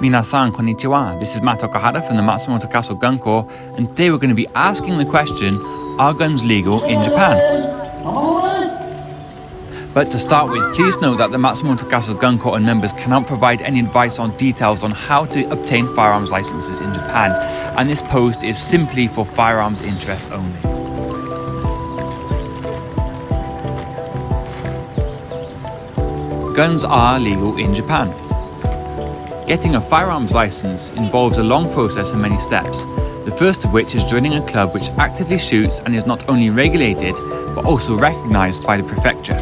Minasan konnichiwa, this is Matt Okahara from the Matsumoto Castle Gun Corps, and today we're going to be asking the question, are guns legal in Japan? But to start with, please note that the Matsumoto Castle Gun Corps and members cannot provide any advice on details on how to obtain firearms licenses in Japan, and this post is simply for firearms interest only. Guns are legal in Japan. Getting a firearms license involves a long process and many steps, the first of which is joining a club which actively shoots and is not only regulated, but also recognised by the prefecture.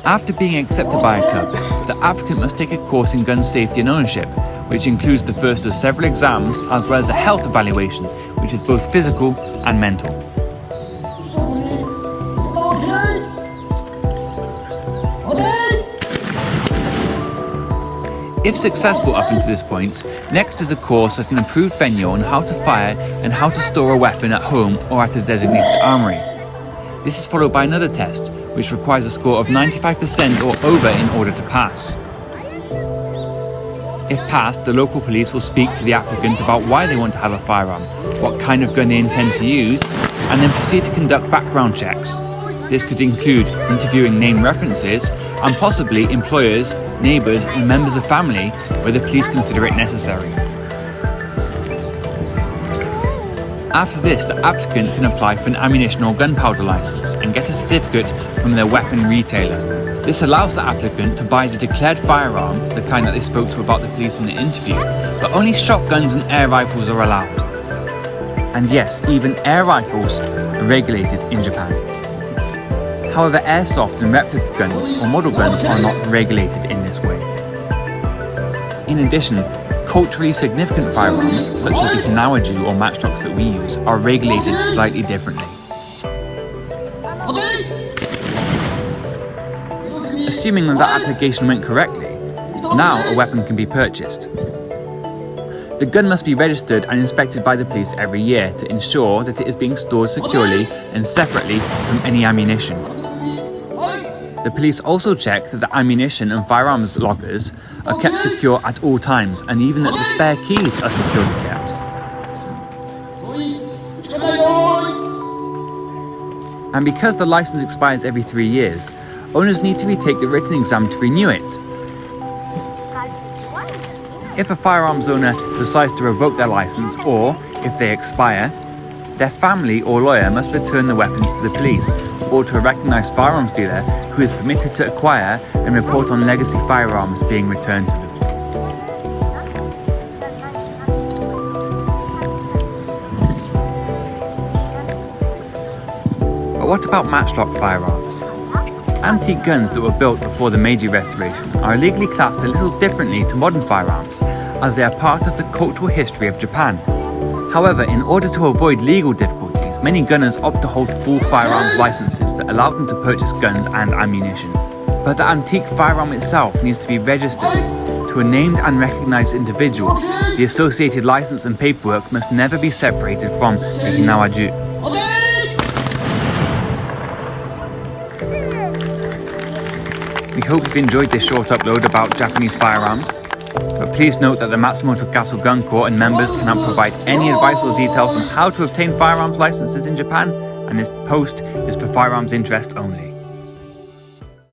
After being accepted by a club, the applicant must take a course in gun safety and ownership, which includes the first of several exams, as well as a health evaluation, which is both physical and mental. If successful up until this point, next is a course at an approved venue on how to fire and how to store a weapon at home or at a designated armory. This is followed by another test, which requires a score of 95% or over in order to pass. If passed, the local police will speak to the applicant about why they want to have a firearm, what kind of gun they intend to use, and then proceed to conduct background checks. This could include interviewing name references and possibly employers, neighbours and members of family where the police consider it necessary. After this, the applicant can apply for an ammunition or gunpowder licence and get a certificate from their weapon retailer. This allows the applicant to buy the declared firearm, the kind that they spoke to about the police in the interview, but only shotguns and air rifles are allowed. And yes, even air rifles are regulated in Japan. However, airsoft and replica guns or model guns are not regulated in this way. In addition, culturally significant firearms, such as the Hinawaju or matchlocks that we use, are regulated slightly differently. Assuming that application went correctly, now a weapon can be purchased. The gun must be registered and inspected by the police every year to ensure that it is being stored securely and separately from any ammunition. The police also check that the ammunition and firearms lockers are kept secure at all times, and even that the spare keys are securely kept. And because the license expires every 3 years, owners need to retake the written exam to renew it. If a firearms owner decides to revoke their license, or if they expire, their family or lawyer must return the weapons to the police or to a recognised firearms dealer who is permitted to acquire and report on legacy firearms being returned to them. But what about matchlock firearms? Antique guns that were built before the Meiji Restoration are legally classed a little differently to modern firearms, as they are part of the cultural history of Japan. However, in order to avoid legal difficulties, many gunners opt to hold full firearms licenses that allow them to purchase guns and ammunition. But the antique firearm itself needs to be registered to a named and recognised individual. The associated license and paperwork must never be separated from the Hinawaju. We hope you've enjoyed this short upload about Japanese firearms. But please note that the Matsumoto Castle Gun Corps and members cannot provide any advice or details on how to obtain firearms licenses in Japan, and this post is for firearms interest only.